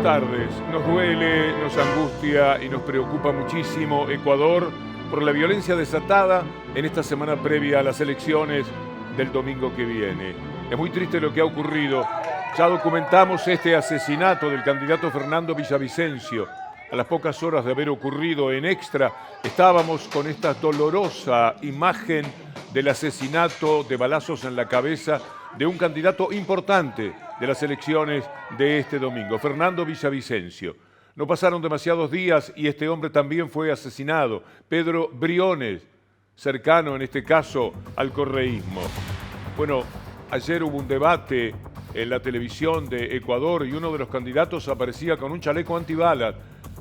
buenas tardes. Nos duele, nos angustia y nos preocupa muchísimo Ecuador por la violencia desatada en esta semana previa a las elecciones del domingo que viene. Es muy triste lo que ha ocurrido. Ya documentamos este asesinato del candidato Fernando Villavicencio. A las pocas horas de haber ocurrido en Extra, estábamos con esta dolorosa imagen del asesinato de balazos en la cabeza de un candidato importante de las elecciones de este domingo, Fernando Villavicencio. No pasaron demasiados días y este hombre también fue asesinado, Pedro Briones, cercano en este caso al correísmo. Bueno, ayer hubo un debate en la televisión de Ecuador y uno de los candidatos aparecía con un chaleco antibalas,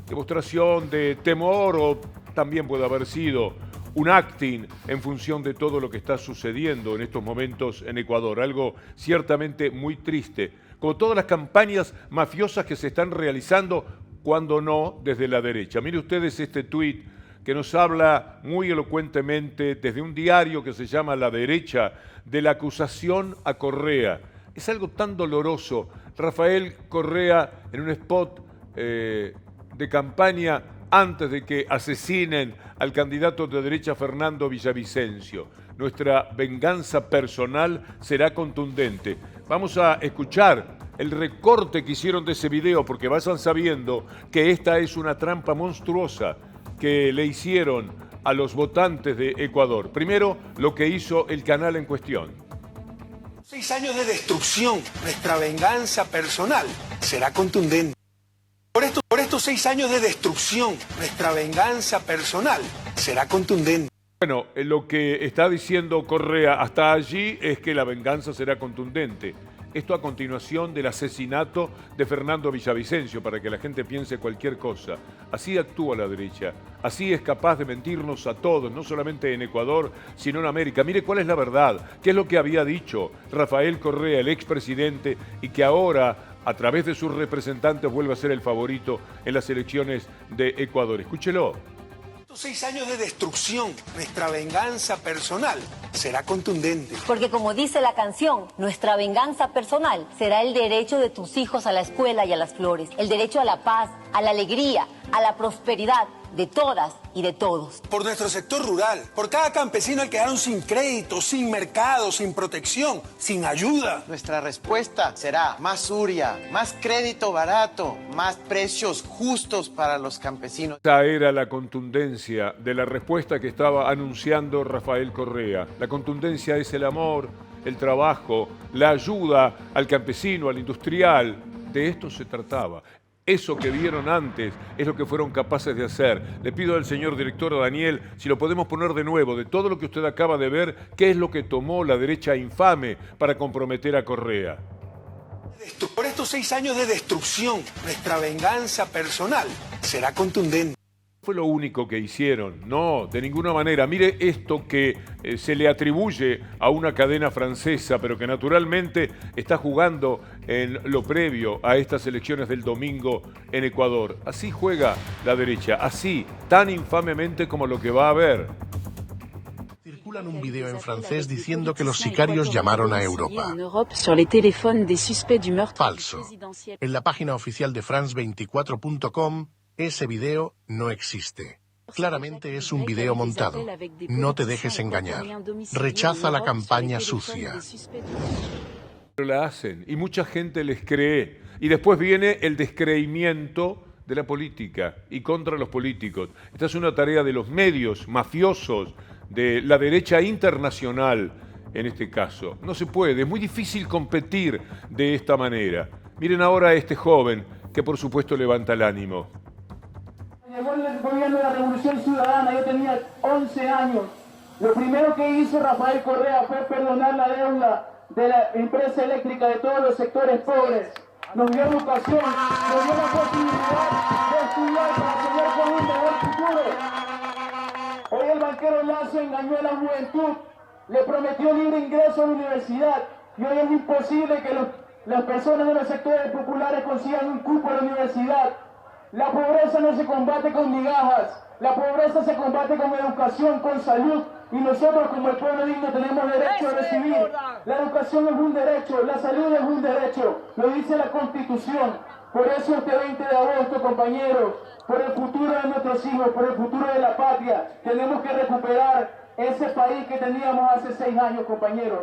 demostración de temor o también puede haber sido un acting en función de todo lo que está sucediendo en estos momentos en Ecuador, algo ciertamente muy triste, como todas las campañas mafiosas que se están realizando, cuando no desde la derecha. Miren ustedes este tuit que nos habla muy elocuentemente desde un diario que se llama La Derecha, de la acusación a Correa. Es algo tan doloroso. Rafael Correa en un spot de campaña antes de que asesinen al candidato de derecha Fernando Villavicencio. Nuestra venganza personal será contundente. Vamos a escuchar el recorte que hicieron de ese video, porque vayan sabiendo que esta es una trampa monstruosa que le hicieron a los votantes de Ecuador. Primero, lo que hizo el canal en cuestión. 6 años de destrucción, nuestra venganza personal será contundente. Por estos 6 años de destrucción, nuestra venganza personal será contundente. Bueno, lo que está diciendo Correa hasta allí es que la venganza será contundente. Esto a continuación del asesinato de Fernando Villavicencio, para que la gente piense cualquier cosa. Así actúa la derecha, así es capaz de mentirnos a todos, no solamente en Ecuador, sino en América. Mire cuál es la verdad, qué es lo que había dicho Rafael Correa, el expresidente, y que ahora, a través de sus representantes, vuelve a ser el favorito en las elecciones de Ecuador. Escúchelo. 6 años de destrucción, nuestra venganza personal será contundente. Porque como dice la canción, nuestra venganza personal será el derecho de tus hijos a la escuela y a las flores, el derecho a la paz, a la alegría, a la prosperidad de todas y de todos. Por nuestro sector rural, por cada campesino al que quedaron sin crédito, sin mercado, sin protección, sin ayuda. Nuestra respuesta será más Suria, más crédito barato, más precios justos para los campesinos. Esa era la contundencia de la respuesta que estaba anunciando Rafael Correa. La contundencia es el amor, el trabajo, la ayuda al campesino, al industrial. De esto se trataba. Eso que vieron antes es lo que fueron capaces de hacer. Le pido al señor director Daniel si lo podemos poner de nuevo, de todo lo que usted acaba de ver, qué es lo que tomó la derecha infame para comprometer a Correa. Por estos 6 años de destrucción, nuestra venganza personal será contundente. Fue lo único que hicieron, no, de ninguna manera. Mire esto que se le atribuye a una cadena francesa, pero que naturalmente está jugando en lo previo a estas elecciones del domingo en Ecuador. Así juega la derecha, así, tan infamemente como lo que va a haber. Circulan un video en francés diciendo que los sicarios llamaron a Europa. Falso. En la página oficial de France24.com, ese video no existe. Claramente es un video montado. No te dejes engañar. Rechaza la campaña sucia. Pero la hacen y mucha gente les cree. Y después viene el descreimiento de la política y contra los políticos. Esta es una tarea de los medios mafiosos, de la derecha internacional en este caso. No se puede, es muy difícil competir de esta manera. Miren ahora a este joven que por supuesto levanta el ánimo. Llegó el gobierno de la Revolución Ciudadana, yo tenía 11 años. Lo primero que hizo Rafael Correa fue perdonar la deuda de la empresa eléctrica de todos los sectores pobres. Nos dio educación, nos dio la posibilidad de estudiar para tener con un mejor futuro. Hoy el banquero Lazo engañó a la juventud, le prometió libre ingreso a la universidad y hoy es imposible que las personas de los sectores populares consigan un cupo a la universidad. La pobreza no se combate con migajas, la pobreza se combate con educación, con salud, y nosotros como el pueblo digno tenemos derecho a recibir. La educación es un derecho, la salud es un derecho, lo dice la Constitución. Por eso este 20 de agosto, compañeros, por el futuro de nuestros hijos, por el futuro de la patria, tenemos que recuperar ese país que teníamos hace 6 años, compañeros.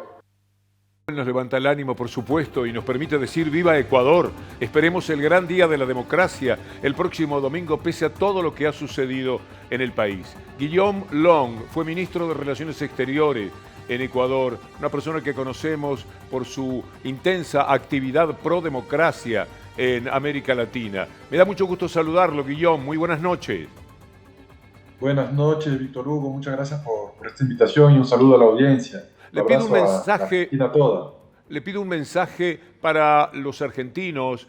Nos levanta el ánimo, por supuesto, y nos permite decir ¡viva Ecuador! Esperemos el gran día de la democracia el próximo domingo, pese a todo lo que ha sucedido en el país. Guillaume Long fue ministro de Relaciones Exteriores en Ecuador, una persona que conocemos por su intensa actividad pro democracia en América Latina. Me da mucho gusto saludarlo, Guillaume. Muy buenas noches. Buenas noches, Víctor Hugo. Muchas gracias por esta invitación y un saludo a la audiencia. Le pido un mensaje, a toda. Le pido un mensaje para los argentinos,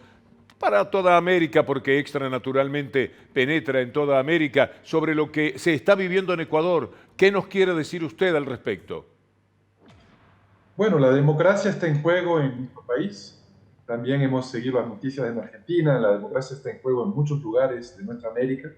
para toda América, porque Extra naturalmente penetra en toda América, sobre lo que se está viviendo en Ecuador. ¿Qué nos quiere decir usted al respecto? Bueno, la democracia está en juego en nuestro país. También hemos seguido las noticias en Argentina. La democracia está en juego en muchos lugares de nuestra América.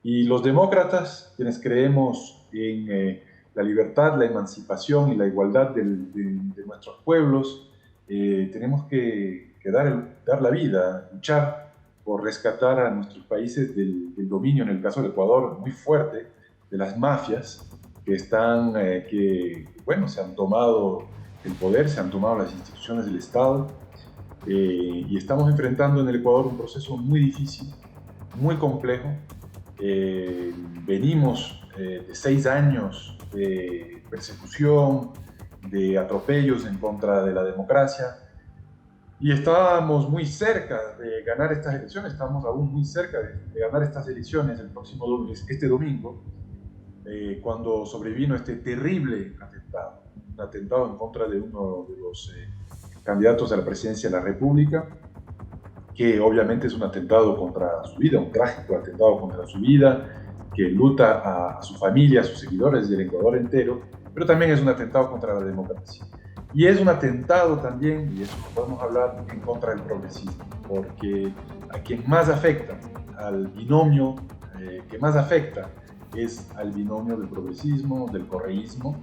Y los demócratas, quienes creemos en la libertad, la emancipación y la igualdad de nuestros pueblos, tenemos que dar la vida, luchar por rescatar a nuestros países del dominio, en el caso del Ecuador, muy fuerte, de las mafias que se han tomado el poder, se han tomado las instituciones del Estado, y estamos enfrentando en el Ecuador un proceso muy difícil, muy complejo. Venimos de 6 años de persecución, de atropellos en contra de la democracia, y estábamos muy cerca de ganar estas elecciones, estamos aún muy cerca de ganar estas elecciones este domingo, cuando sobrevino este terrible atentado, un atentado en contra de uno de los candidatos a la presidencia de la República, que obviamente es un atentado contra su vida, un trágico atentado contra su vida, que luta a su familia, a sus seguidores y el Ecuador entero, pero también es un atentado contra la democracia. Y es un atentado también, y eso podemos hablar, en contra del progresismo, porque a quien más afecta, al binomio que más afecta, es al binomio del progresismo, del correísmo,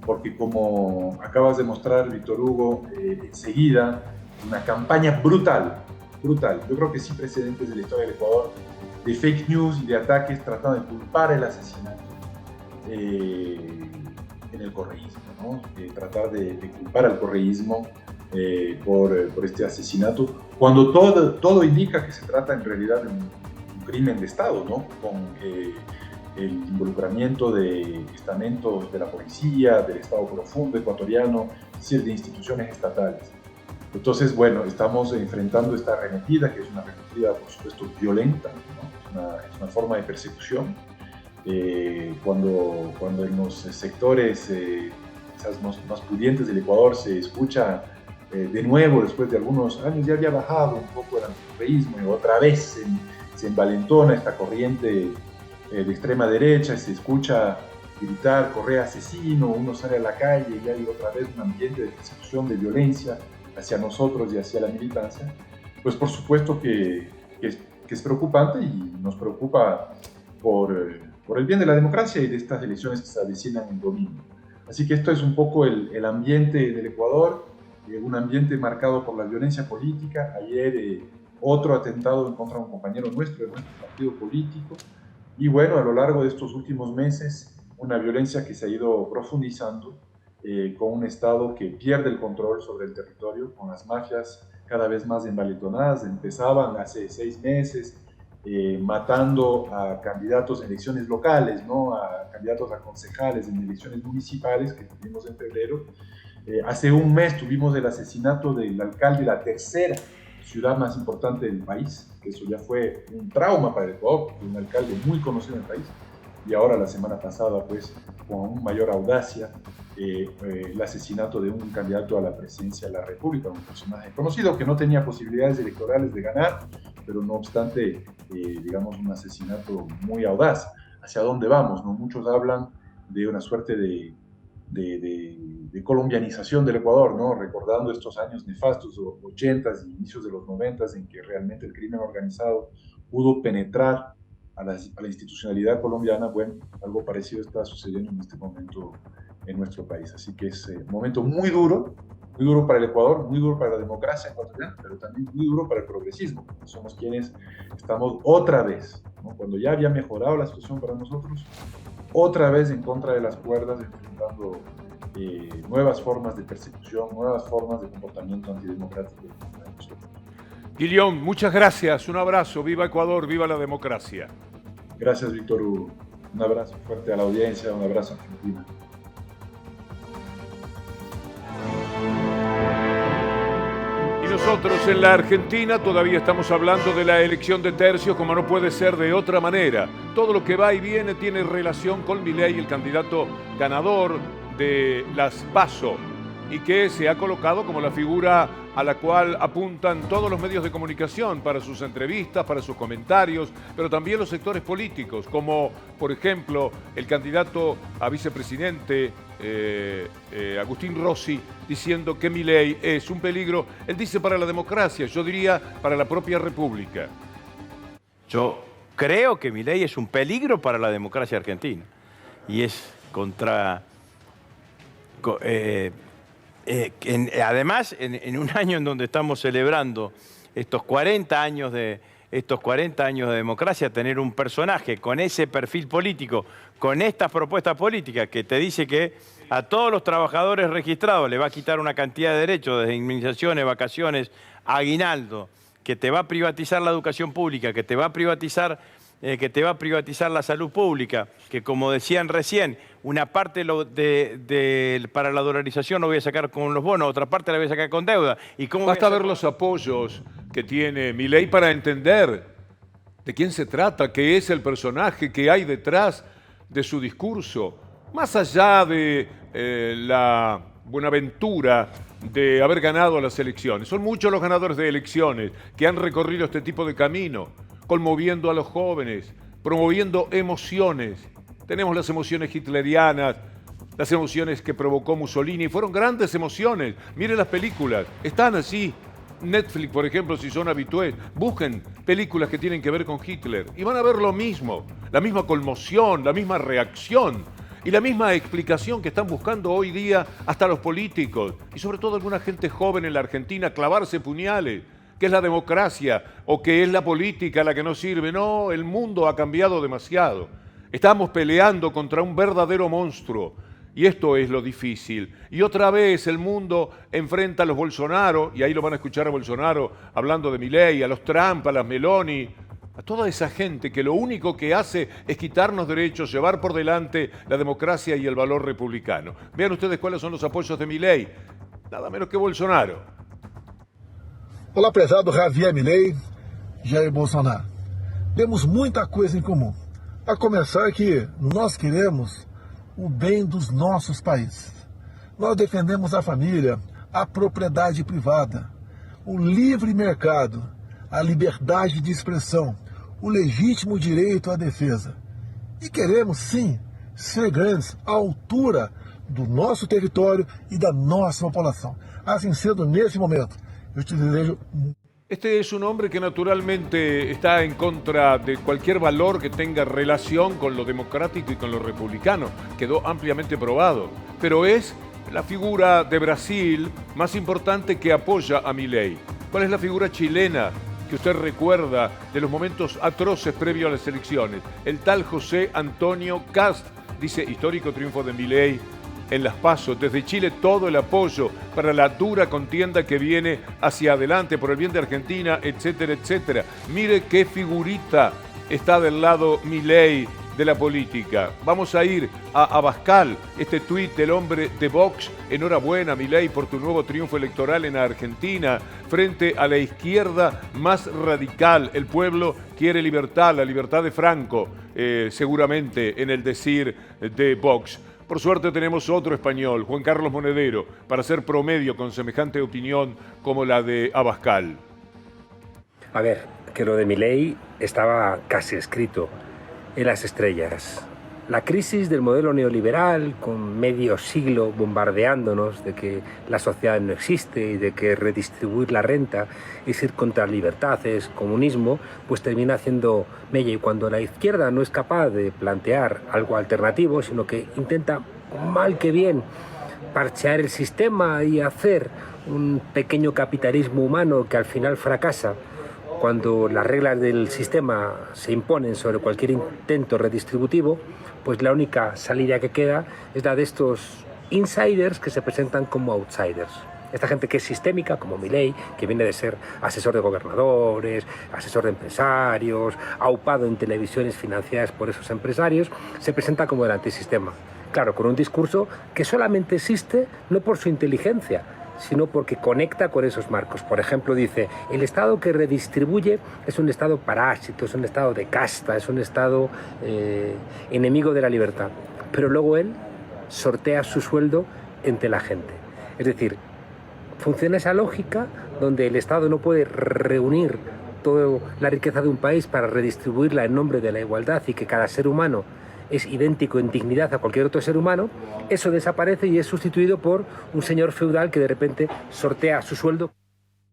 porque como acabas de mostrar, Víctor Hugo, enseguida, una campaña brutal, yo creo que sin precedentes de la historia del Ecuador, de fake news y de ataques tratando de culpar el asesinato en el correísmo, ¿no? Tratar de culpar al correísmo por este asesinato, cuando todo indica que se trata en realidad de un crimen de Estado, ¿no? Con el involucramiento de estamentos de la policía, del Estado profundo ecuatoriano, es decir, de instituciones estatales. Entonces, bueno, estamos enfrentando esta arremetida, que es una arremetida, por supuesto, violenta, ¿no? Es una forma de persecución. Cuando en los sectores quizás más pudientes del Ecuador se escucha de nuevo, después de algunos años, ya había bajado un poco el anticorreísmo y otra vez se envalentona esta corriente de extrema derecha y se escucha gritar Correa asesino, uno sale a la calle y hay otra vez un ambiente de persecución, de violencia hacia nosotros y hacia la militancia, pues por supuesto que es preocupante y nos preocupa por el bien de la democracia y de estas elecciones que se avecinan el domingo. Así que esto es un poco el ambiente del Ecuador, un ambiente marcado por la violencia política. Ayer otro atentado en contra de un compañero nuestro, de nuestro partido político, y bueno, a lo largo de estos últimos meses, una violencia que se ha ido profundizando, con un Estado que pierde el control sobre el territorio, con las mafias cada vez más envalentonadas. Empezaban hace 6 meses matando a candidatos en elecciones locales, ¿no? A candidatos a concejales en elecciones municipales que tuvimos en febrero. Hace un mes tuvimos el asesinato del alcalde de la tercera ciudad más importante del país, que eso ya fue un trauma para el Ecuador, un alcalde muy conocido en el país. Y ahora, la semana pasada, pues, con aún mayor audacia, el asesinato de un candidato a la presidencia de la República, un personaje conocido que no tenía posibilidades electorales de ganar, pero no obstante, digamos, un asesinato muy audaz. ¿Hacia dónde vamos, no? Muchos hablan de una suerte de colombianización del Ecuador, ¿no? Recordando estos años nefastos, los 80s y inicios de los 90s, en que realmente el crimen organizado pudo penetrar a la institucionalidad colombiana. Bueno, algo parecido está sucediendo en este momento en nuestro país. Así que es un momento muy duro, muy duro para el Ecuador, muy duro para la democracia ecuatoriana, pero también muy duro para el progresismo. Somos quienes estamos otra vez, ¿no? Cuando ya había mejorado la situación para nosotros, otra vez en contra de las cuerdas, enfrentando nuevas formas de persecución, nuevas formas de comportamiento antidemocrático. Guillón, muchas gracias, un abrazo, viva Ecuador, viva la democracia. Gracias, Víctor Hugo. Un abrazo fuerte a la audiencia, un abrazo a Argentina. Y nosotros en la Argentina todavía estamos hablando de la elección de tercios, como no puede ser de otra manera. Todo lo que va y viene tiene relación con Milei, el candidato ganador de las PASO, y que se ha colocado como la figura a la cual apuntan todos los medios de comunicación para sus entrevistas, para sus comentarios, pero también los sectores políticos, como por ejemplo el candidato a vicepresidente Agustín Rossi, diciendo que Milei es un peligro, él dice para la democracia, yo diría para la propia república. Yo creo que Milei es un peligro para la democracia argentina y es contra... además, en un año en donde estamos celebrando estos 40 años de democracia, tener un personaje con ese perfil político, con estas propuestas políticas que te dice que a todos los trabajadores registrados le va a quitar una cantidad de derechos, desde indemnizaciones, vacaciones, aguinaldo, que te va a privatizar la educación pública, que te va a privatizar la salud pública, que como decían recién, una parte para la dolarización lo voy a sacar con los bonos, otra parte la voy a sacar con deuda. ¿Y cómo basta ver los apoyos que tiene Milei para entender de quién se trata, qué es el personaje que hay detrás de su discurso, más allá de la buenaventura de haber ganado las elecciones. Son muchos los ganadores de elecciones que han recorrido este tipo de camino, conmoviendo a los jóvenes, promoviendo emociones. Tenemos las emociones hitlerianas, las emociones que provocó Mussolini, fueron grandes emociones. Miren las películas, están así. Netflix, por ejemplo, si son habitués, busquen películas que tienen que ver con Hitler y van a ver lo mismo, la misma conmoción, la misma reacción y la misma explicación que están buscando hoy día hasta los políticos y sobre todo alguna gente joven en la Argentina, clavarse puñales, que es la democracia o que es la política la que no sirve. No, el mundo ha cambiado demasiado. Estamos peleando contra un verdadero monstruo y esto es lo difícil. Y otra vez el mundo enfrenta a los Bolsonaro, y ahí lo van a escuchar a Bolsonaro hablando de Milei, a los Trump, a las Meloni, a toda esa gente que lo único que hace es quitarnos derechos, llevar por delante la democracia y el valor republicano. Vean ustedes cuáles son los apoyos de Milei, nada menos que Bolsonaro. Olá, prezado Javier Milei, Jair Bolsonaro. Temos muita coisa em comum. A começar que nós queremos o bem dos nossos países. Nós defendemos a família, a propriedade privada, o livre mercado, a liberdade de expressão, o legítimo direito à defesa. E queremos, sim, ser grandes à altura do nosso território e da nossa população. Assim sendo, nesse momento, eu te desejo... Este es un hombre que naturalmente está en contra de cualquier valor que tenga relación con lo democrático y con lo republicano. Quedó ampliamente probado. Pero es la figura de Brasil más importante que apoya a Milei. ¿Cuál es la figura chilena que usted recuerda de los momentos atroces previos a las elecciones? El tal José Antonio Kast, dice histórico triunfo de Milei en las PASO. Desde Chile todo el apoyo para la dura contienda que viene hacia adelante por el bien de Argentina, etcétera, etcétera. Mire qué figurita está del lado Milei de la política. Vamos a ir a Abascal, este tuit del hombre de Vox. Enhorabuena, Milei, por tu nuevo triunfo electoral en Argentina frente a la izquierda más radical. El pueblo quiere libertad, la libertad de Franco, seguramente en el decir de Vox. Por suerte tenemos otro español, Juan Carlos Monedero, para hacer promedio con semejante opinión como la de Abascal. A ver, que lo de Milei estaba casi escrito en las estrellas. La crisis del modelo neoliberal, con medio siglo bombardeándonos de que la sociedad no existe y de que redistribuir la renta es ir contra la libertad, es comunismo, pues termina haciendo mella. Y cuando la izquierda no es capaz de plantear algo alternativo, sino que intenta, mal que bien, parchear el sistema y hacer un pequeño capitalismo humano que al final fracasa cuando las reglas del sistema se imponen sobre cualquier intento redistributivo, pues la única salida que queda es la de estos insiders que se presentan como outsiders. Esta gente que es sistémica, como Milei, que viene de ser asesor de gobernadores, asesor de empresarios, aupado en televisiones financiadas por esos empresarios, se presenta como el antisistema. Claro, con un discurso que solamente existe no por su inteligencia, sino porque conecta con esos marcos. Por ejemplo, dice, el Estado que redistribuye es un Estado parásito, es un Estado de casta, es un Estado enemigo de la libertad. Pero luego él sortea su sueldo entre la gente. Es decir, funciona esa lógica donde el Estado no puede reunir toda la riqueza de un país para redistribuirla en nombre de la igualdad y que cada ser humano es idéntico en dignidad a cualquier otro ser humano. Eso desaparece y es sustituido por un señor feudal que de repente sortea su sueldo.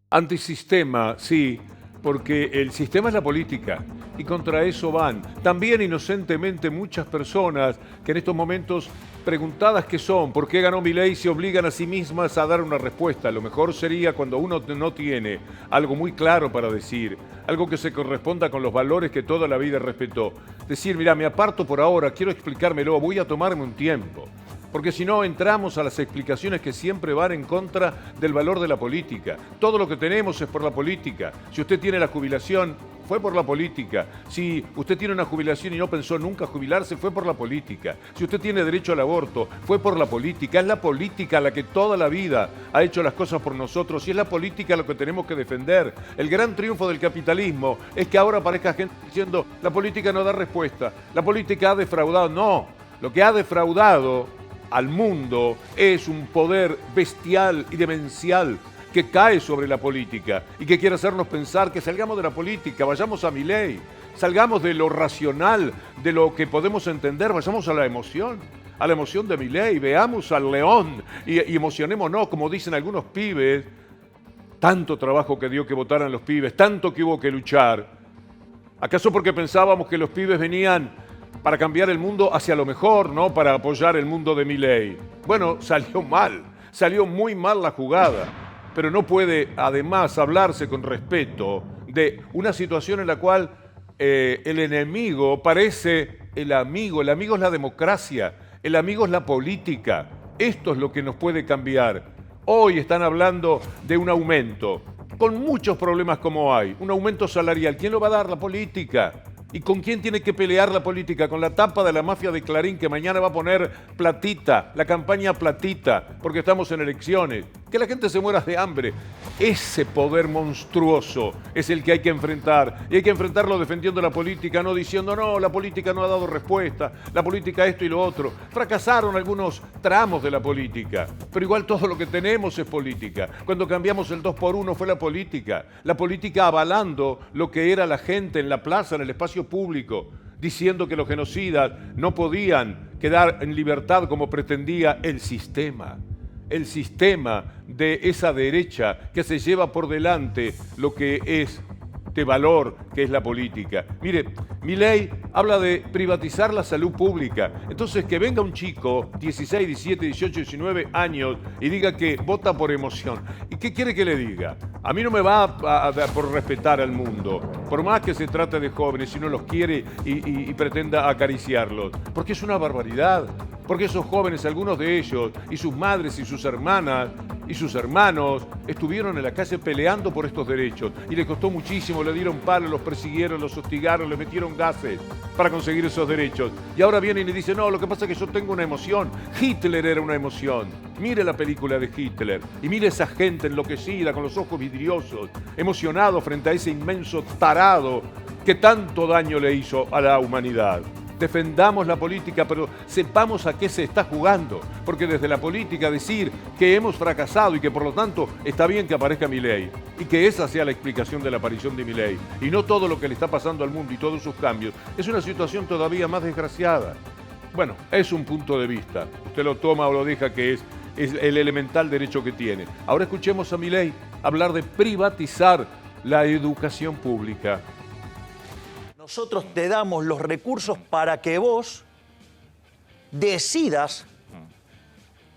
Antisistema, sí, porque el sistema es la política y contra eso van también inocentemente muchas personas que en estos momentos, preguntadas qué son, por qué ganó Milei, se obligan a sí mismas a dar una respuesta. Lo mejor sería cuando uno no tiene algo muy claro para decir, algo que se corresponda con los valores que toda la vida respetó. Decir, mira, me aparto por ahora, quiero explicármelo, voy a tomarme un tiempo. Porque si no, entramos a las explicaciones que siempre van en contra del valor de la política. Todo lo que tenemos es por la política. Si usted tiene la jubilación, fue por la política. Si usted tiene una jubilación y no pensó nunca jubilarse, fue por la política. Si usted tiene derecho al aborto, fue por la política. Es la política la que toda la vida ha hecho las cosas por nosotros y es la política lo que tenemos que defender. El gran triunfo del capitalismo es que ahora aparezca gente diciendo la política no da respuesta, la política ha defraudado. No, lo que ha defraudado al mundo es un poder bestial y demencial que cae sobre la política y que quiere hacernos pensar que salgamos de la política, vayamos a Milei, salgamos de lo racional, de lo que podemos entender, vayamos a la emoción de Milei, veamos al león y emocionémonos, como dicen algunos pibes. Tanto trabajo que dio que votaran los pibes, tanto que hubo que luchar. ¿Acaso porque pensábamos que los pibes venían para cambiar el mundo hacia lo mejor, no para apoyar el mundo de Milei? Bueno, salió mal, salió muy mal la jugada, pero no puede además hablarse con respeto de una situación en la cual el enemigo parece el amigo es la democracia, el amigo es la política. Esto es lo que nos puede cambiar. Hoy están hablando de un aumento, con muchos problemas como hay, un aumento salarial. ¿Quién lo va a dar? La política. ¿Y con quién tiene que pelear la política? Con la tapa de la mafia de Clarín, que mañana va a poner platita, la campaña platita, porque estamos en elecciones. Que la gente se muera de hambre. Ese poder monstruoso es el que hay que enfrentar. Y hay que enfrentarlo defendiendo la política, no diciendo, no, la política no ha dado respuesta, la política esto y lo otro. Fracasaron algunos tramos de la política, pero igual todo lo que tenemos es política. Cuando cambiamos el 2x1 fue la política avalando lo que era la gente en la plaza, en el espacio público, diciendo que los genocidas no podían quedar en libertad como pretendía el sistema de esa derecha que se lleva por delante lo que es de valor, que es la política. Mire, Milei habla de privatizar la salud pública. Entonces, que venga un chico, 16, 17, 18, 19 años, y diga que vota por emoción. ¿Y qué quiere que le diga? A mí no me va a por respetar al mundo, por más que se trate de jóvenes, si no los quiere y pretenda acariciarlos. Porque es una barbaridad. Porque esos jóvenes, algunos de ellos, y sus madres y sus hermanas y sus hermanos, estuvieron en la calle peleando por estos derechos. Y les costó muchísimo, le dieron palos, los persiguieron, los hostigaron, les metieron gases para conseguir esos derechos. Y ahora vienen y dicen, no, lo que pasa es que yo tengo una emoción. Hitler era una emoción. Mire la película de Hitler y mire esa gente enloquecida, con los ojos vidriosos, emocionado frente a ese inmenso tarado que tanto daño le hizo a la humanidad. Defendamos la política, pero sepamos a qué se está jugando, porque desde la política decir que hemos fracasado y que por lo tanto está bien que aparezca Milei y que esa sea la explicación de la aparición de Milei y no todo lo que le está pasando al mundo y todos sus cambios, es una situación todavía más desgraciada. Bueno, es un punto de vista, usted lo toma o lo deja, que es el elemental derecho que tiene. Ahora escuchemos a Milei hablar de privatizar la educación pública. Nosotros te damos los recursos para que vos decidas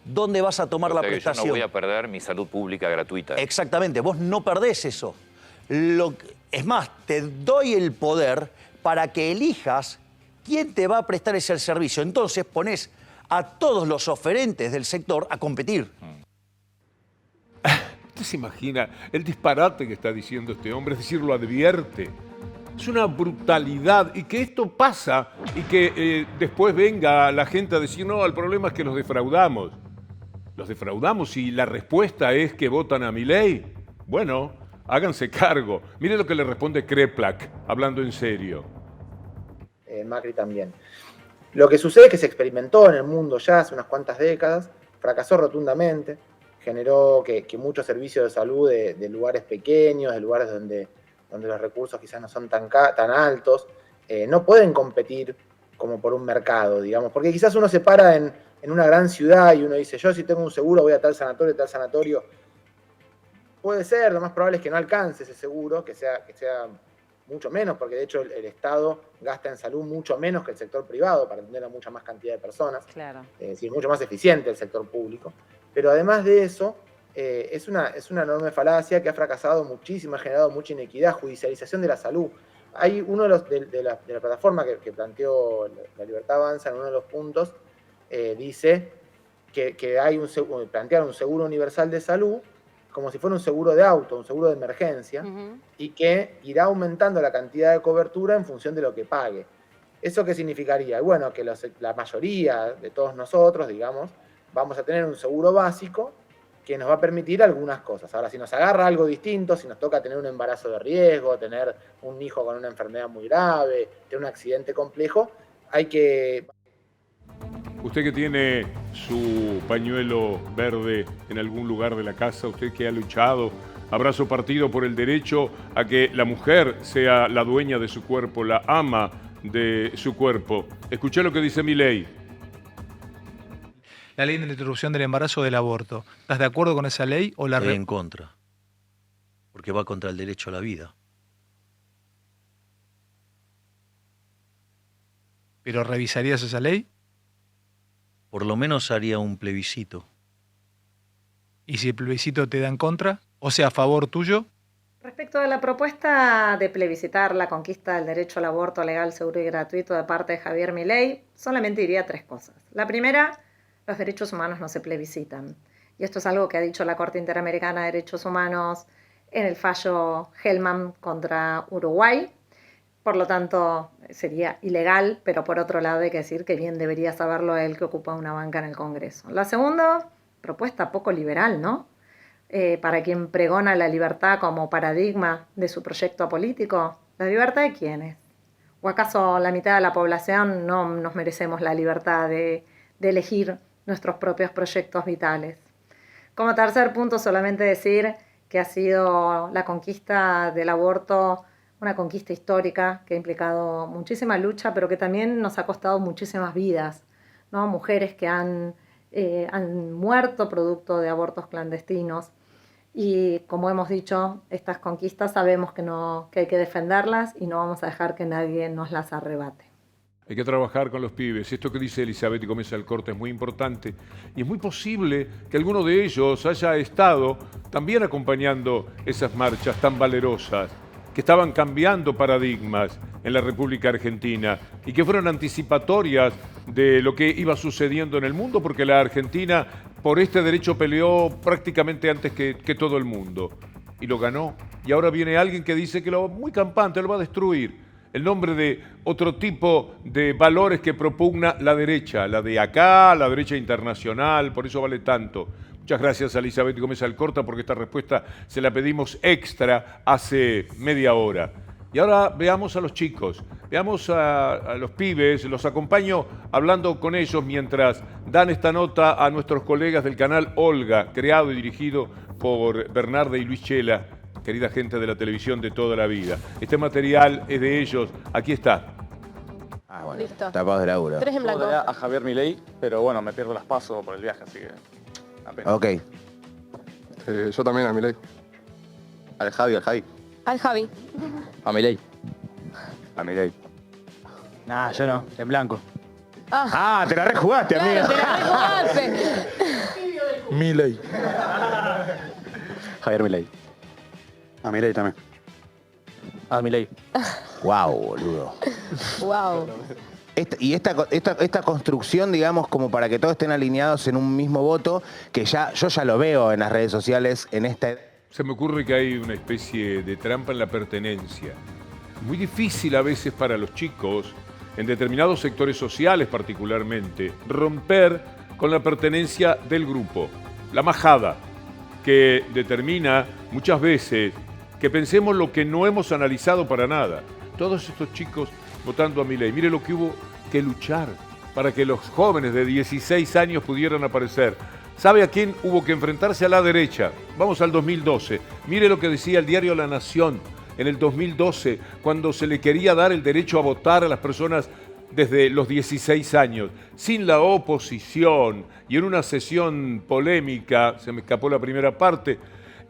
¿dónde vas a tomar la prestación? Yo no voy a perder mi salud pública gratuita. Exactamente, vos no perdés eso. Es más, te doy el poder para que elijas quién te va a prestar ese servicio. Entonces ponés a todos los oferentes del sector a competir. ¿Usted se imagina el disparate que está diciendo este hombre? Es decir, lo advierte. Es una brutalidad. Y que esto pasa y que después venga la gente a decir, no, el problema es que los defraudamos. Los defraudamos y la respuesta es que votan a Milei. Bueno, háganse cargo. Mire lo que le responde Kreplak, hablando en serio. Macri también. Lo que sucede es que se experimentó en el mundo ya hace unas cuantas décadas, fracasó rotundamente, generó que muchos servicios de salud de lugares pequeños, de lugares donde los recursos quizás no son tan altos, no pueden competir como por un mercado, digamos, porque quizás uno se para en una gran ciudad y uno dice, yo si tengo un seguro voy a tal sanatorio. Puede ser, lo más probable es que no alcance ese seguro, que sea mucho menos, porque de hecho el Estado gasta en salud mucho menos que el sector privado para atender a mucha más cantidad de personas. Claro. Es decir, mucho más eficiente el sector público. Pero además de eso, es una enorme falacia que ha fracasado muchísimo, ha generado mucha inequidad, judicialización de la salud. Hay uno de la plataforma que planteó La Libertad Avanza en uno de los puntos, dice que hay plantear un seguro universal de salud como si fuera un seguro de auto, un seguro de emergencia, y que irá aumentando la cantidad de cobertura en función de lo que pague. ¿Eso qué significaría? Bueno, que la mayoría de todos nosotros, digamos, vamos a tener un seguro básico que nos va a permitir algunas cosas. Ahora, si nos agarra algo distinto, si nos toca tener un embarazo de riesgo, tener un hijo con una enfermedad muy grave, tener un accidente complejo, hay que... Usted que tiene su pañuelo verde en algún lugar de la casa, usted que ha luchado, abrazo partido por el derecho a que la mujer sea la dueña de su cuerpo, la ama de su cuerpo. Escuché lo que dice Milei. La ley de la interrupción del embarazo o del aborto. ¿Estás de acuerdo con esa ley o la... Estoy en contra, porque va contra el derecho a la vida. ¿Pero revisarías esa ley? Por lo menos haría un plebiscito. ¿Y si el plebiscito te da en contra? O sea, a favor tuyo. Respecto a la propuesta de plebiscitar la conquista del derecho al aborto legal, seguro y gratuito de parte de Javier Milei, solamente diría 3 cosas. La primera, los derechos humanos no se plebiscitan. Y esto es algo que ha dicho la Corte Interamericana de Derechos Humanos en el fallo Hellman contra Uruguay. Por lo tanto, sería ilegal, pero por otro lado hay que decir que bien debería saberlo él que ocupa una banca en el Congreso. La segunda, propuesta poco liberal, ¿no? Para quien pregona la libertad como paradigma de su proyecto político, ¿la libertad de quiénes? ¿O acaso la mitad de la población no nos merecemos la libertad de elegir nuestros propios proyectos vitales? Como tercer punto, solamente decir que ha sido la conquista del aborto una conquista histórica que ha implicado muchísima lucha, pero que también nos ha costado muchísimas vidas, ¿no? Mujeres que han muerto producto de abortos clandestinos. Y como hemos dicho, estas conquistas sabemos que hay que defenderlas y no vamos a dejar que nadie nos las arrebate. Hay que trabajar con los pibes. Esto que dice Elizabeth Gómez Alcorta es muy importante y es muy posible que alguno de ellos haya estado también acompañando esas marchas tan valerosas que estaban cambiando paradigmas en la República Argentina y que fueron anticipatorias de lo que iba sucediendo en el mundo, porque la Argentina por este derecho peleó prácticamente antes que todo el mundo y lo ganó. Y ahora viene alguien que dice que muy campante, lo va a destruir. El nombre de otro tipo de valores que propugna la derecha, la de acá, la derecha internacional, por eso vale tanto. Muchas gracias a Elizabeth Gómez Alcorta porque esta respuesta se la pedimos extra hace media hora. Y ahora veamos a los chicos, veamos a los pibes, los acompaño hablando con ellos mientras dan esta nota a nuestros colegas del canal Olga, creado y dirigido por Bernarda y Luis Chela, querida gente de la televisión de toda la vida. Este material es de ellos, aquí está. Ah, bueno, listo. Tapados de laburo. 3 en blanco. A Javier Milei, pero bueno, me pierdo las pasos por el viaje, así que apenas. Ok. Yo también a Milei. Al Javi. Al Javi. A Milei. A Milei. Nah, yo no, en blanco. Ah, te la rejugaste, amiga. Claro, te la rejugaste. Milei. Javier Milei. A Milei también. A Milei. Wow, boludo. Wow. Esta construcción, digamos, como para que todos estén alineados en un mismo voto, que yo ya lo veo en las redes sociales en esta... Se me ocurre que hay una especie de trampa en la pertenencia. Muy difícil a veces para los chicos, en determinados sectores sociales particularmente, romper con la pertenencia del grupo. La majada, que determina muchas veces que pensemos lo que no hemos analizado para nada. Todos estos chicos votando a Milei. Mire lo que hubo que luchar para que los jóvenes de 16 años pudieran aparecer. ¿Sabe a quién hubo que enfrentarse? A la derecha. Vamos al 2012. Mire lo que decía el diario La Nación en el 2012, cuando se le quería dar el derecho a votar a las personas desde los 16 años, sin la oposición y en una sesión polémica, se me escapó la primera parte,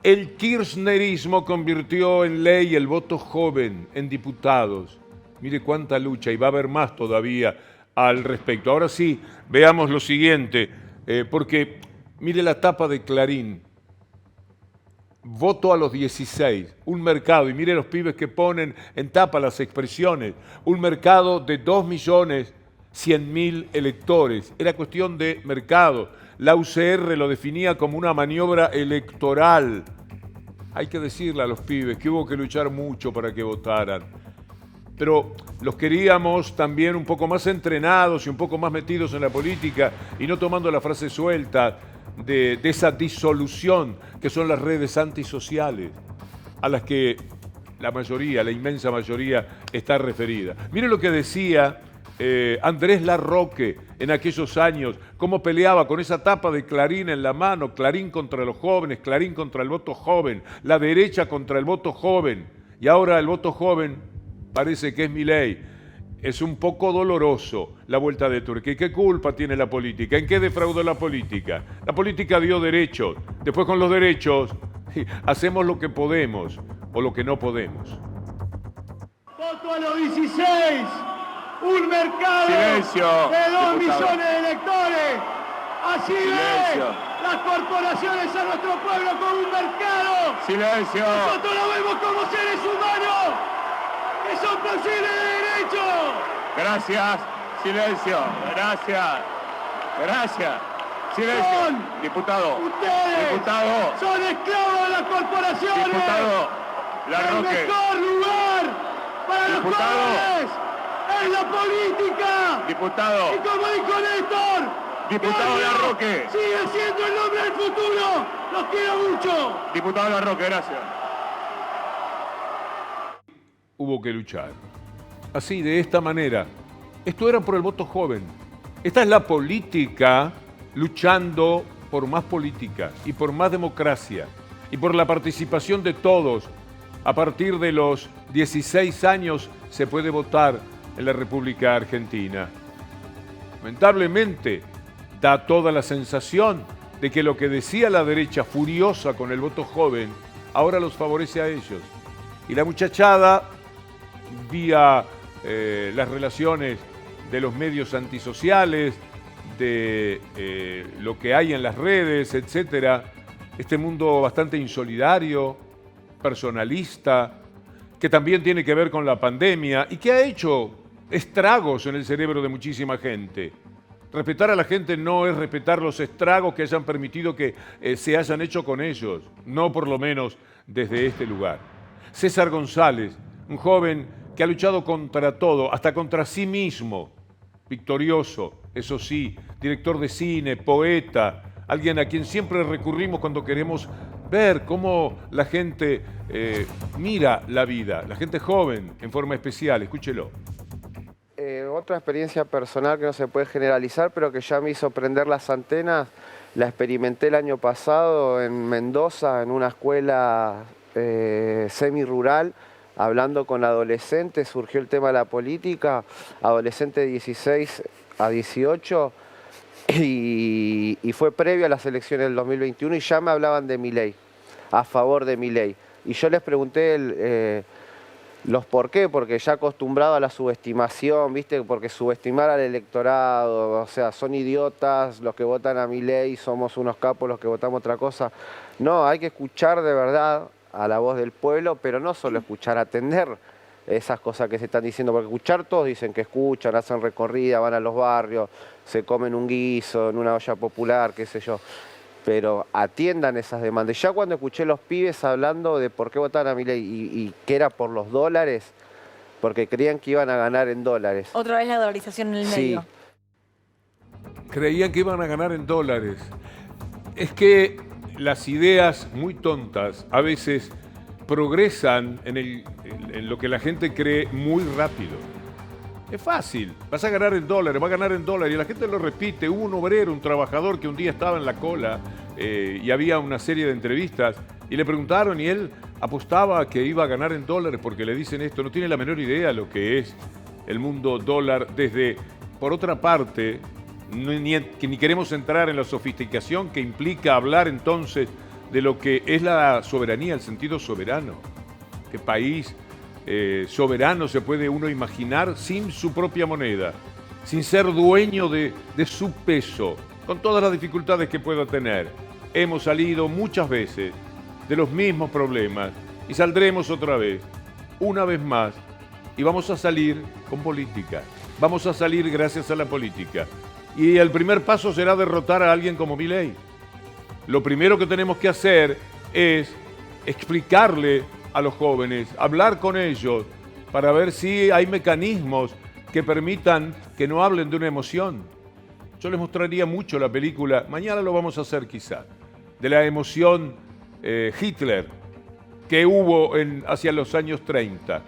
el kirchnerismo convirtió en ley el voto joven en diputados. Mire cuánta lucha, y va a haber más todavía al respecto. Ahora sí, veamos lo siguiente, porque mire la tapa de Clarín. Voto a los 16, un mercado, y mire los pibes que ponen en tapa las expresiones, un mercado de 2.100.000 electores. Era cuestión de mercado. La UCR lo definía como una maniobra electoral. Hay que decirle a los pibes que hubo que luchar mucho para que votaran. Pero los queríamos también un poco más entrenados y un poco más metidos en la política y no tomando la frase suelta de esa disolución que son las redes antisociales a las que la mayoría, la inmensa mayoría, está referida. Mire lo que decía Andrés Larroque en aquellos años, cómo peleaba con esa tapa de Clarín en la mano, Clarín contra los jóvenes, Clarín contra el voto joven, la derecha contra el voto joven, y ahora el voto joven parece que es Milei. Es un poco doloroso la vuelta de Turquía. ¿Qué culpa tiene la política? ¿En qué defraudó la política? La política dio derechos. Después con los derechos hacemos lo que podemos o lo que no podemos. Voto a los 16. Un mercado Silencio, de 2 diputado. millones de electores. Así Silencio. ven las corporaciones a nuestro pueblo como un mercado. Silencio. Nosotros lo vemos como seres humanos que son posibles de derecho. Gracias. Silencio. Gracias. Gracias. Silencio. Son Diputado. ustedes Diputado. son esclavos de las corporaciones. Diputado. El Larroque. mejor lugar para los Diputado. jóvenes es la política. Diputado. Y como dijo Néstor, Diputado Carlos Larroque. sigue siendo el nombre del futuro. Los quiero mucho. Diputado Larroque, gracias. Hubo que luchar. Así, de esta manera. Esto era por el voto joven. Esta es la política luchando por más política y por más democracia y por la participación de todos. A partir de los 16 años se puede votar en la República Argentina. Lamentablemente, da toda la sensación de que lo que decía la derecha furiosa con el voto joven ahora los favorece a ellos. Y la muchachada, vía las relaciones de los medios antisociales, de lo que hay en las redes, etcétera, este mundo bastante insolidario, personalista, que también tiene que ver con la pandemia y que ha hecho estragos en el cerebro de muchísima gente. Respetar a la gente no es respetar los estragos que hayan permitido que se hayan hecho con ellos, no por lo menos desde este lugar. César González, un joven que ha luchado contra todo, hasta contra sí mismo, victorioso, eso sí, director de cine, poeta, alguien a quien siempre recurrimos cuando queremos ver cómo la gente mira la vida, la gente joven en forma especial. Escúchelo. Otra experiencia personal que no se puede generalizar, pero que ya me hizo prender las antenas, la experimenté el año pasado en Mendoza, en una escuela semi-rural, hablando con adolescentes, surgió el tema de la política, adolescente de 16 a 18, y fue previo a las elecciones del 2021 y ya me hablaban de Milei, a favor de Milei. Y yo les pregunté, ¿Los por qué? Porque ya acostumbrado a la subestimación, ¿viste? Porque subestimar al electorado, o sea, son idiotas los que votan a Milei, somos unos capos los que votamos otra cosa. No, hay que escuchar de verdad a la voz del pueblo, pero no solo escuchar, atender esas cosas que se están diciendo, porque escuchar todos dicen que escuchan, hacen recorrida, van a los barrios, se comen un guiso en una olla popular, qué sé yo. Pero atiendan esas demandas. Ya cuando escuché los pibes hablando de por qué votaban a Milei y que era por los dólares, porque creían que iban a ganar en dólares. Otra vez la dolarización en el medio. Creían que iban a ganar en dólares. Es que las ideas muy tontas a veces progresan en lo que la gente cree muy rápido. Es fácil, vas a ganar en dólares, va a ganar en dólares, y la gente lo repite. Hubo un obrero, un trabajador que un día estaba en la cola y había una serie de entrevistas y le preguntaron y él apostaba que iba a ganar en dólares porque le dicen esto, no tiene la menor idea lo que es el mundo dólar desde, por otra parte, ni queremos entrar en la sofisticación que implica hablar entonces de lo que es la soberanía, el sentido soberano. ¿Qué país soberano se puede uno imaginar sin su propia moneda, sin ser dueño de su peso, con todas las dificultades que pueda tener? Hemos salido muchas veces de los mismos problemas y saldremos otra vez, una vez más, y vamos a salir con política. Vamos a salir gracias a la política. Y el primer paso será derrotar a alguien como Milei. Lo primero que tenemos que hacer es explicarle a los jóvenes, hablar con ellos para ver si hay mecanismos que permitan que no hablen de una emoción. Yo les mostraría mucho la película, mañana lo vamos a hacer quizá, de la emoción Hitler que hubo hacia los años 30.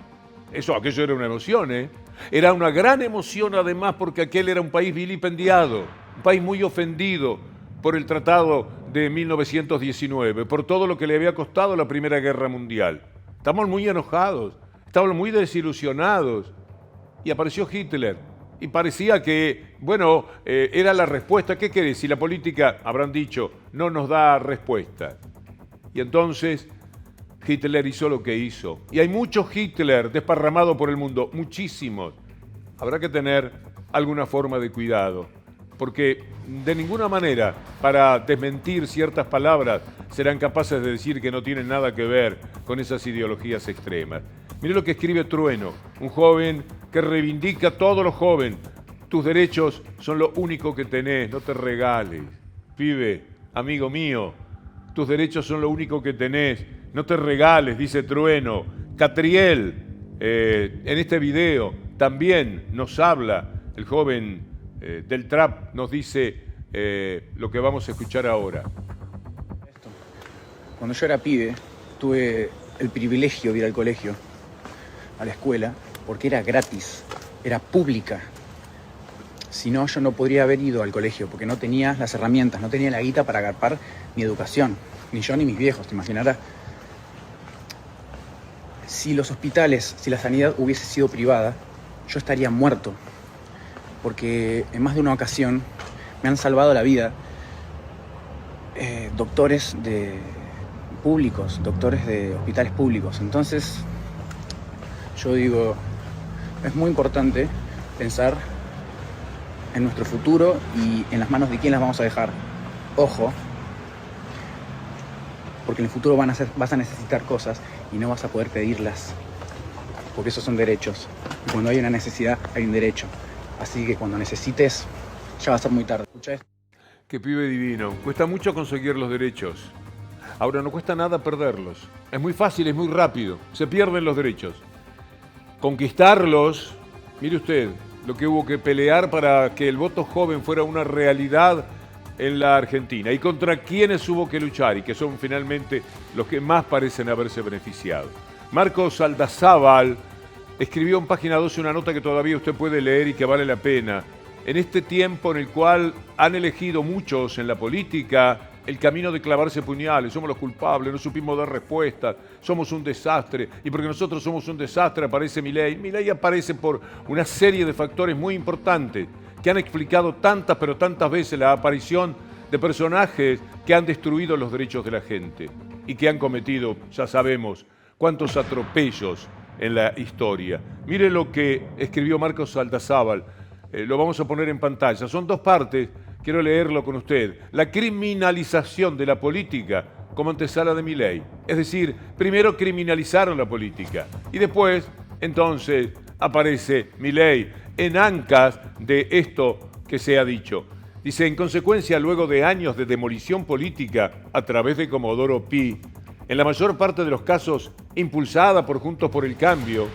Aquello era una emoción, ¿eh? Era una gran emoción además porque aquel era un país vilipendiado, un país muy ofendido por el Tratado de 1919, por todo lo que le había costado la Primera Guerra Mundial. Estamos muy enojados, estamos muy desilusionados. Y apareció Hitler y parecía que, bueno, era la respuesta. ¿Qué querés? Si la política, habrán dicho, no nos da respuesta. Y entonces Hitler hizo lo que hizo. Y hay muchos Hitler desparramados por el mundo, muchísimos. Habrá que tener alguna forma de cuidado, porque de ninguna manera, para desmentir ciertas palabras, serán capaces de decir que no tienen nada que ver con esas ideologías extremas. Mire lo que escribe Trueno, un joven que reivindica a todos los jóvenes. Tus derechos son lo único que tenés, no te regales. Pibe, amigo mío, tus derechos son lo único que tenés, no te regales, dice Trueno. Catriel, en este video, también nos habla, el joven del trap nos dice lo que vamos a escuchar ahora. Cuando yo era pibe, tuve el privilegio de ir al colegio, a la escuela, porque era gratis, era pública. Si no, yo no podría haber ido al colegio, porque no tenía las herramientas, no tenía la guita para agarpar mi educación, ni yo ni mis viejos, te imaginarás. Si los hospitales, si la sanidad hubiese sido privada, yo estaría muerto, porque en más de una ocasión me han salvado la vida doctores públicos, doctores de hospitales públicos. Entonces, yo digo, es muy importante pensar en nuestro futuro y en las manos de quién las vamos a dejar. Ojo, porque en el futuro vas a necesitar cosas y no vas a poder pedirlas, porque esos son derechos. Y cuando hay una necesidad, hay un derecho. Así que cuando necesites, ya va a ser muy tarde. ¿Escucha esto? Qué pibe divino. Cuesta mucho conseguir los derechos. Ahora, no cuesta nada perderlos. Es muy fácil, es muy rápido. Se pierden los derechos. Conquistarlos, mire usted, lo que hubo que pelear para que el voto joven fuera una realidad en la Argentina y contra quienes hubo que luchar y que son finalmente los que más parecen haberse beneficiado. Marcos Aldazábal escribió en Página 12 una nota que todavía usted puede leer y que vale la pena. En este tiempo en el cual han elegido muchos en la política el camino de clavarse puñales, somos los culpables, no supimos dar respuestas, somos un desastre, y porque nosotros somos un desastre aparece Milei. Milei aparece por una serie de factores muy importantes que han explicado tantas pero tantas veces la aparición de personajes que han destruido los derechos de la gente y que han cometido, ya sabemos, cuántos atropellos en la historia. Mire lo que escribió Marcos Aldazábal, lo vamos a poner en pantalla. Son dos partes, quiero leerlo con usted. La criminalización de la política como antesala de Milei. Es decir, primero criminalizaron la política y después, entonces, aparece Milei en ancas de esto que se ha dicho. Dice, en consecuencia, luego de años de demolición política a través de Comodoro Pi, en la mayor parte de los casos impulsada por Juntos por el Cambio,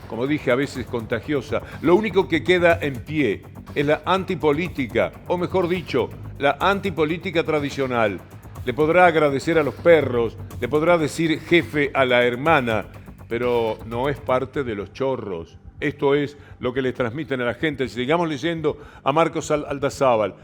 como dije, a veces contagiosa, lo único que queda en pie es la antipolítica, o mejor dicho, la antipolítica tradicional. Le podrá agradecer a los perros, le podrá decir jefe a la hermana, pero no es parte de los chorros. Esto es lo que le transmiten a la gente. Sigamos leyendo a Marcos Aldazábal.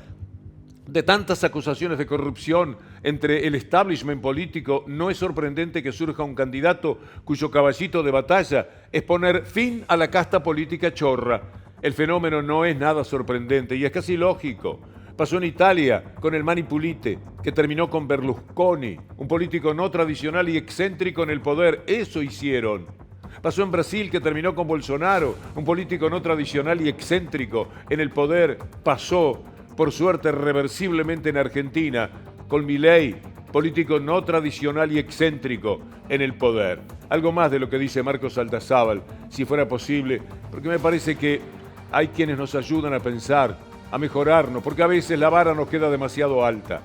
De tantas acusaciones de corrupción entre el establishment político, no es sorprendente que surja un candidato cuyo caballito de batalla es poner fin a la casta política chorra. El fenómeno no es nada sorprendente y es casi lógico. Pasó en Italia con el Mani Pulite, que terminó con Berlusconi, un político no tradicional y excéntrico en el poder. Eso hicieron. Pasó en Brasil, que terminó con Bolsonaro, un político no tradicional y excéntrico en el poder. Pasó, por suerte, reversiblemente en Argentina, con Milei, político no tradicional y excéntrico en el poder. Algo más de lo que dice Marcos Aldazábal, si fuera posible, porque me parece que hay quienes nos ayudan a pensar, a mejorarnos, porque a veces la vara nos queda demasiado alta.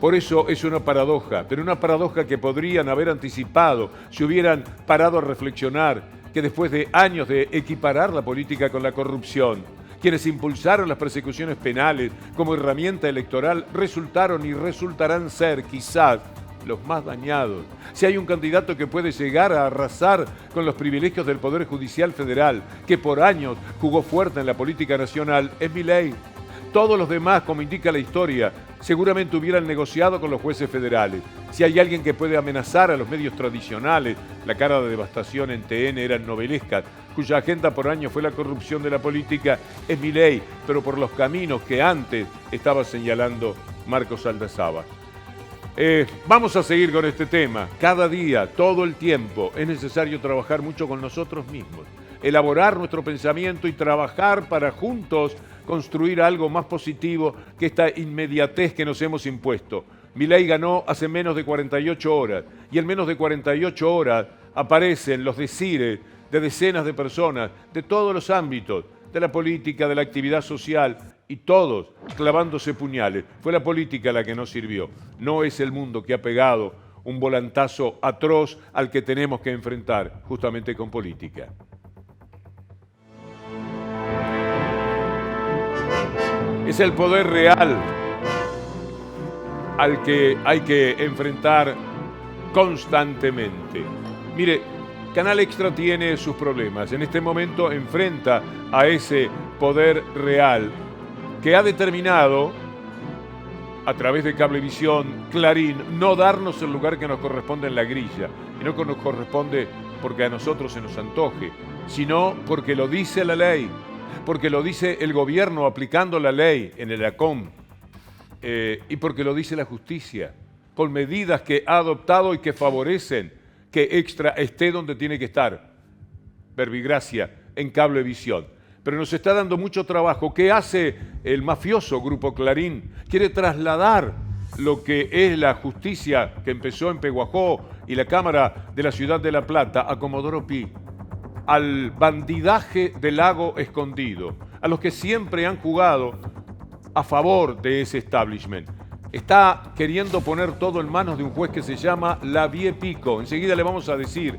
Por eso es una paradoja, pero una paradoja que podrían haber anticipado si hubieran parado a reflexionar que después de años de equiparar la política con la corrupción, quienes impulsaron las persecuciones penales como herramienta electoral resultaron y resultarán ser quizás los más dañados. Si hay un candidato que puede llegar a arrasar con los privilegios del Poder Judicial Federal, que por años jugó fuerte en la política nacional, es Milei. Todos los demás, como indica la historia, seguramente hubieran negociado con los jueces federales. Si hay alguien que puede amenazar a los medios tradicionales, la cara de devastación en TN eran novelescas, cuya agenda por años fue la corrupción de la política, es Milei, pero por los caminos que antes estaba señalando Marcos Aldazábal. Vamos a seguir con este tema. Cada día, todo el tiempo, es necesario trabajar mucho con nosotros mismos, elaborar nuestro pensamiento y trabajar para juntos construir algo más positivo que esta inmediatez que nos hemos impuesto. Milei ganó hace menos de 48 horas y en menos de 48 horas aparecen los decires de decenas de personas de todos los ámbitos, de la política, de la actividad social, y todos clavándose puñales. Fue la política la que nos sirvió. No es el mundo que ha pegado un volantazo atroz al que tenemos que enfrentar justamente con política. Es el poder real al que hay que enfrentar constantemente. Mire, Canal Extra tiene sus problemas. En este momento enfrenta a ese poder real que ha determinado, a través de Cablevisión, Clarín, no darnos el lugar que nos corresponde en la grilla. Y no que nos corresponde porque a nosotros se nos antoje, sino porque lo dice la ley, porque lo dice el gobierno aplicando la ley en el ACOM, y porque lo dice la justicia, por medidas que ha adoptado y que favorecen que Extra esté donde tiene que estar, verbigracia, en Cablevisión. Pero nos está dando mucho trabajo. ¿Qué hace el mafioso Grupo Clarín? Quiere trasladar lo que es la justicia que empezó en Peguajó y la Cámara de la Ciudad de La Plata a Comodoro Pi, al bandidaje del Lago Escondido, a los que siempre han jugado a favor de ese establishment. Está queriendo poner todo en manos de un juez que se llama Lavie Pico. Enseguida le vamos a decir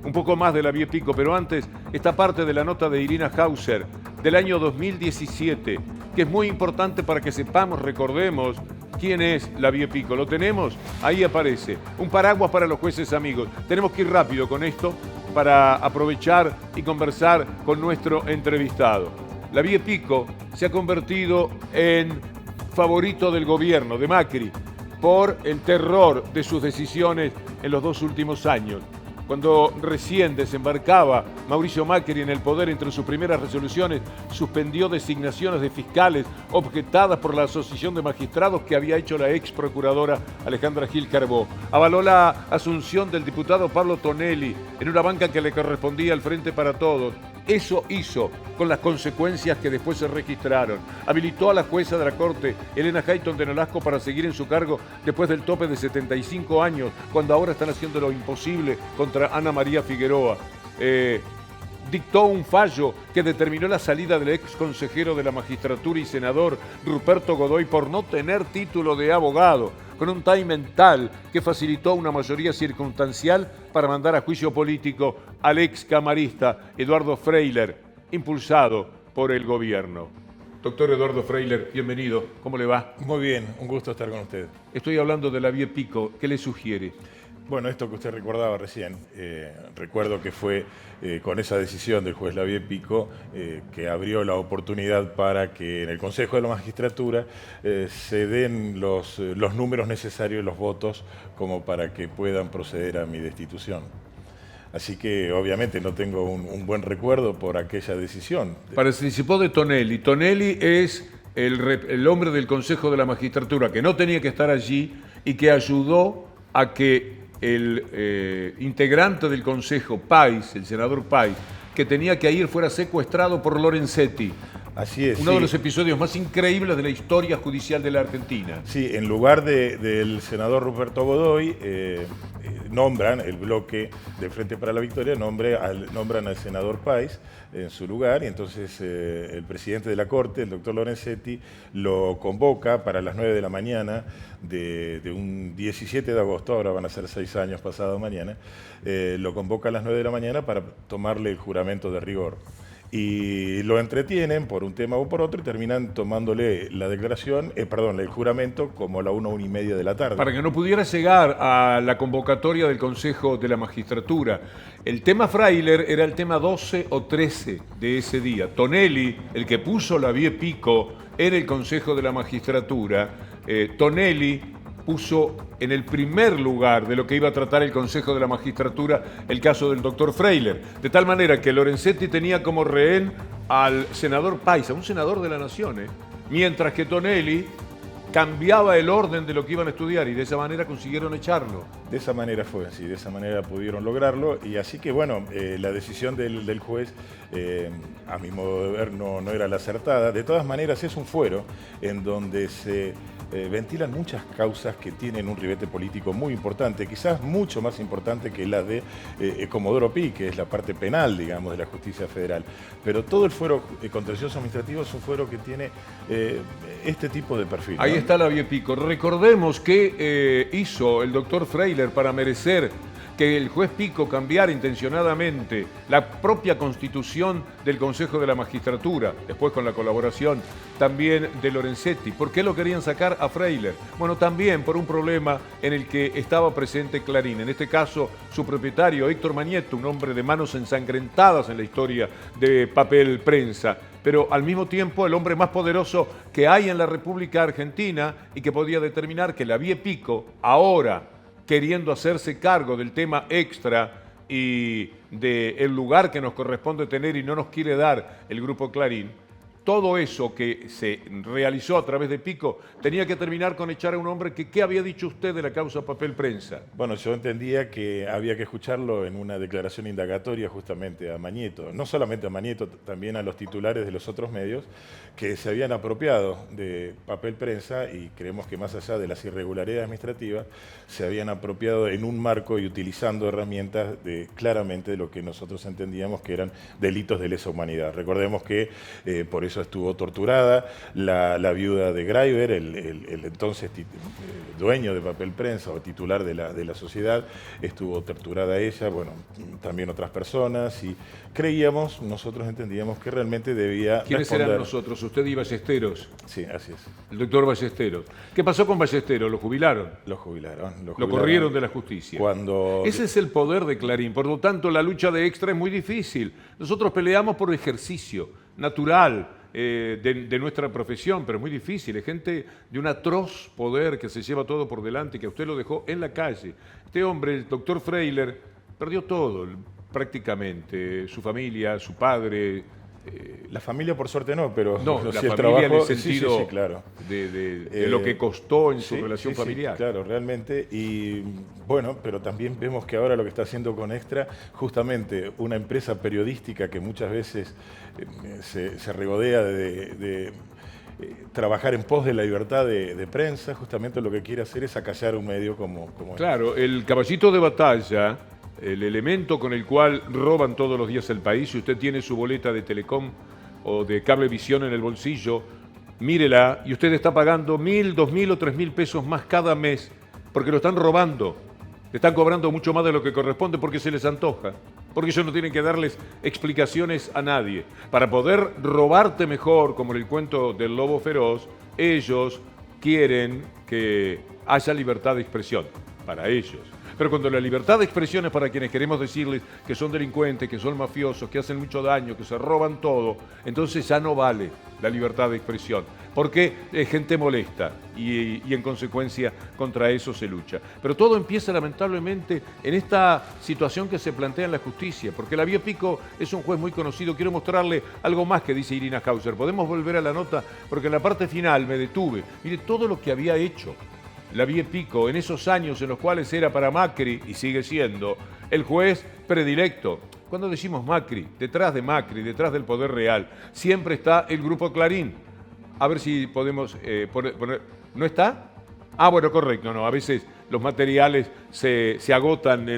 un poco más de Lavie Pico, pero antes esta parte de la nota de Irina Hauser del año 2017, que es muy importante para que sepamos, recordemos quién es Lavie Pico. ¿Lo tenemos? Ahí aparece. Un paraguas para los jueces amigos. Tenemos que ir rápido con esto para aprovechar y conversar con nuestro entrevistado. Lavie Pico se ha convertido en favorito del gobierno de Macri por el terror de sus decisiones en los 2 últimos años. Cuando recién desembarcaba Mauricio Macri en el poder, entre sus primeras resoluciones suspendió designaciones de fiscales objetadas por la Asociación de Magistrados que había hecho la ex procuradora Alejandra Gil Carbó. Avaló la asunción del diputado Pablo Tonelli en una banca que le correspondía al Frente para Todos. Eso hizo con las consecuencias que después se registraron. Habilitó a la jueza de la Corte, Elena Hayton de Nolasco, para seguir en su cargo después del tope de 75 años, cuando ahora están haciendo lo imposible contra Ana María Figueroa. Dictó un fallo que determinó la salida del ex consejero de la magistratura y senador Ruperto Godoy por no tener título de abogado, con un timing tal que facilitó una mayoría circunstancial para mandar a juicio político al ex camarista Eduardo Freiler, impulsado por el gobierno. Doctor Eduardo Freiler, bienvenido. ¿Cómo le va? Muy bien, un gusto estar con usted. Estoy hablando de la vía Pico. ¿Qué le sugiere? Bueno, esto que usted recordaba recién, recuerdo que fue con esa decisión del juez Lavie Pico que abrió la oportunidad para que en el Consejo de la Magistratura se den los números necesarios, los votos, como para que puedan proceder a mi destitución. Así que obviamente no tengo un buen recuerdo por aquella decisión. Participó de Tonelli. Tonelli es el hombre del Consejo de la Magistratura que no tenía que estar allí y que ayudó a que el integrante del Consejo, Pais, el senador Pais, que tenía que ir, fuera secuestrado por Lorenzetti. Así es. Uno de los episodios más increíbles de la historia judicial de la Argentina. Sí, en lugar del senador Ruperto Godoy, nombran el bloque de Frente para la Victoria, nombran al senador Pais en su lugar, y entonces el presidente de la Corte, el doctor Lorenzetti, lo convoca para las 9 de la mañana de un 17 de agosto, ahora van a ser 6 años pasado mañana, lo convoca a las 9 de la mañana para tomarle el juramento de rigor. Y lo entretienen por un tema o por otro y terminan tomándole la declaración, el juramento como a la 1:30 de la tarde. Para que no pudiera llegar a la convocatoria del Consejo de la Magistratura. El tema Freiler era el tema 12 o 13 de ese día. Tonelli, el que puso la vía Pico en el Consejo de la Magistratura, Tonelli puso en el primer lugar de lo que iba a tratar el Consejo de la Magistratura el caso del doctor Freiler. De tal manera que Lorenzetti tenía como rehén al senador Pais, a un senador de la Nación, mientras que Tonelli cambiaba el orden de lo que iban a estudiar y de esa manera consiguieron echarlo. De esa manera fue así, de esa manera pudieron lograrlo y así que bueno, la decisión del juez a mi modo de ver no era la acertada. De todas maneras es un fuero en donde se ventilan muchas causas que tienen un ribete político muy importante, quizás mucho más importante que la de Comodoro Pi, que es la parte penal, digamos, de la justicia federal. Pero todo el fuero contencioso administrativo es un fuero que tiene este tipo de perfil, ¿no? Ahí está la vía Pico. Recordemos que hizo el doctor Freiler para merecer que el juez Pico cambiara intencionadamente la propia constitución del Consejo de la Magistratura, después con la colaboración también de Lorenzetti. ¿Por qué lo querían sacar a Freiler? Bueno, también por un problema en el que estaba presente Clarín, en este caso su propietario Héctor Mañeto, un hombre de manos ensangrentadas en la historia de Papel Prensa, pero al mismo tiempo el hombre más poderoso que hay en la República Argentina y que podía determinar que la vía Pico, ahora queriendo hacerse cargo del tema extra y del lugar que nos corresponde tener y no nos quiere dar el Grupo Clarín, todo eso que se realizó a través de Pico tenía que terminar con echar a un hombre que, ¿qué había dicho usted de la causa Papel Prensa? Bueno, yo entendía que había que escucharlo en una declaración indagatoria justamente a Mañeto, no solamente a Mañeto, también a los titulares de los otros medios que se habían apropiado de Papel Prensa y creemos que más allá de las irregularidades administrativas, se habían apropiado en un marco y utilizando herramientas claramente de lo que nosotros entendíamos que eran delitos de lesa humanidad. Recordemos que por eso estuvo torturada la viuda de Graiber, el entonces dueño de Papel Prensa o titular de la sociedad, estuvo torturada ella, bueno, también otras personas y nosotros entendíamos que realmente debía ¿Quiénes responder. eran nosotros? ¿Usted y Ballesteros? Sí, así es. El doctor Ballesteros. ¿Qué pasó con Ballesteros? ¿Lo jubilaron? Lo jubilaron. Lo corrieron de la justicia. Ese es el poder de Clarín. Por lo tanto, la lucha de extra es muy difícil. Nosotros peleamos por ejercicio natural de nuestra profesión, pero es muy difícil. Es gente de un atroz poder que se lleva todo por delante, que a usted lo dejó en la calle. Este hombre, el doctor Freiler, perdió todo, prácticamente, su familia, su padre. La familia por suerte no, pero no, la sí, familia trabajo, en el sentido sí, claro. de lo que costó en su relación familiar. Sí, claro, realmente. Y bueno, pero también vemos que ahora lo que está haciendo con Extra, justamente una empresa periodística que muchas veces se regodea de trabajar en pos de la libertad de prensa, justamente lo que quiere hacer es acallar un medio como Claro, el caballito de batalla, el elemento con el cual roban todos los días el país. Si usted tiene su boleta de Telecom o de Cablevisión en el bolsillo, mírela y usted está pagando 1.000, 2.000 o 3.000 pesos más cada mes porque lo están robando. Le están cobrando mucho más de lo que corresponde porque se les antoja, porque ellos no tienen que darles explicaciones a nadie. Para poder robarte mejor, como en el cuento del lobo feroz, ellos quieren que haya libertad de expresión para ellos. Pero cuando la libertad de expresión es para quienes queremos decirles que son delincuentes, que son mafiosos, que hacen mucho daño, que se roban todo, entonces ya no vale la libertad de expresión, porque es gente molesta y en consecuencia contra eso se lucha. Pero todo empieza lamentablemente en esta situación que se plantea en la justicia, porque la Biopico es un juez muy conocido. Quiero mostrarle algo más que dice Irina Hauser. Podemos volver a la nota, porque en la parte final me detuve. Mire todo lo que había hecho la Biopico en esos años en los cuales era para Macri, y sigue siendo, el juez predilecto. Cuando decimos Macri, detrás del poder real, siempre está el Grupo Clarín. A ver si podemos poner... ¿No está? Ah, bueno, correcto. No, a veces los materiales se agotan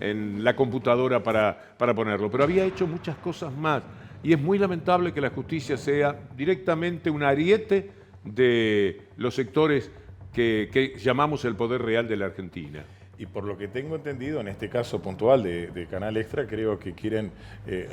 en la computadora para ponerlo. Pero había hecho muchas cosas más. Y es muy lamentable que la justicia sea directamente un ariete de los sectores que llamamos el poder real de la Argentina. Y por lo que tengo entendido, en este caso puntual de Canal Extra, creo que quieren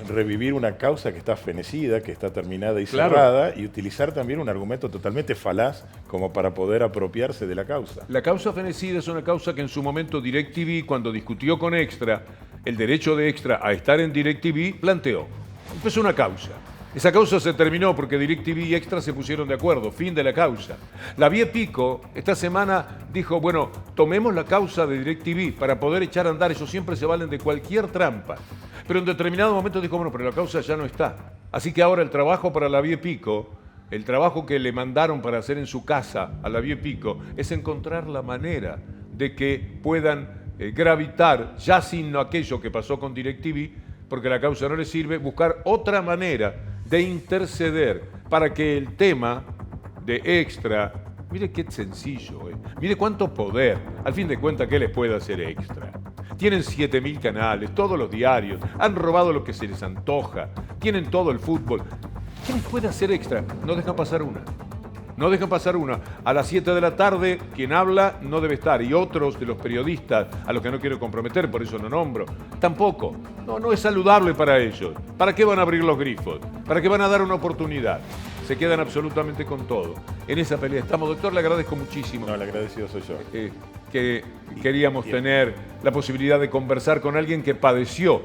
revivir una causa que está fenecida, que está terminada y cerrada, y utilizar también un argumento totalmente falaz como para poder apropiarse de la causa. La causa fenecida es una causa que en su momento DirecTV, cuando discutió con Extra el derecho de Extra a estar en DirecTV, planteó. Empezó una causa. Esa causa se terminó porque DirecTV y Extra se pusieron de acuerdo, fin de la causa. La Biopico esta semana dijo, bueno, tomemos la causa de DirecTV para poder echar a andar, ellos siempre se valen de cualquier trampa. Pero en determinado momento dijo, bueno, pero la causa ya no está. Así que ahora el trabajo para la Biopico, el trabajo que le mandaron para hacer en su casa a la Biopico, es encontrar la manera de que puedan gravitar, ya sin aquello que pasó con DirecTV, porque la causa no les sirve, buscar otra manera de interceder para que el tema de Extra, mire qué sencillo, mire cuánto poder, al fin de cuentas, ¿qué les puede hacer Extra? Tienen 7.000 canales, todos los diarios, han robado lo que se les antoja, tienen todo el fútbol. ¿Qué les puede hacer Extra? No dejan pasar una. No dejan pasar una. A las 7 de la tarde, quien habla no debe estar. Y otros de los periodistas, a los que no quiero comprometer, por eso no nombro, tampoco. No es saludable para ellos. ¿Para qué van a abrir los grifos? ¿Para qué van a dar una oportunidad? Se quedan absolutamente con todo. En esa pelea estamos. Doctor, le agradezco muchísimo. No, el agradecido soy yo. Que queríamos tener la posibilidad de conversar con alguien que padeció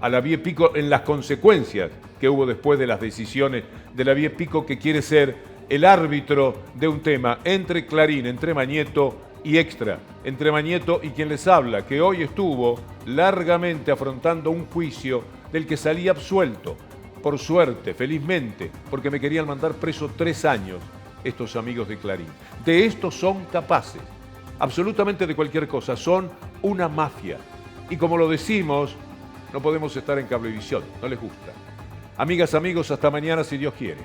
a la Biopico en las consecuencias que hubo después de las decisiones de la Biopico, que quiere ser el árbitro de un tema entre Clarín, entre Mañeto y Extra, entre Mañeto y quien les habla, que hoy estuvo largamente afrontando un juicio del que salí absuelto, por suerte, felizmente, porque me querían mandar preso 3 años estos amigos de Clarín. De esto son capaces, absolutamente de cualquier cosa, son una mafia. Y como lo decimos, no podemos estar en Cablevisión, no les gusta. Amigas, amigos, hasta mañana si Dios quiere.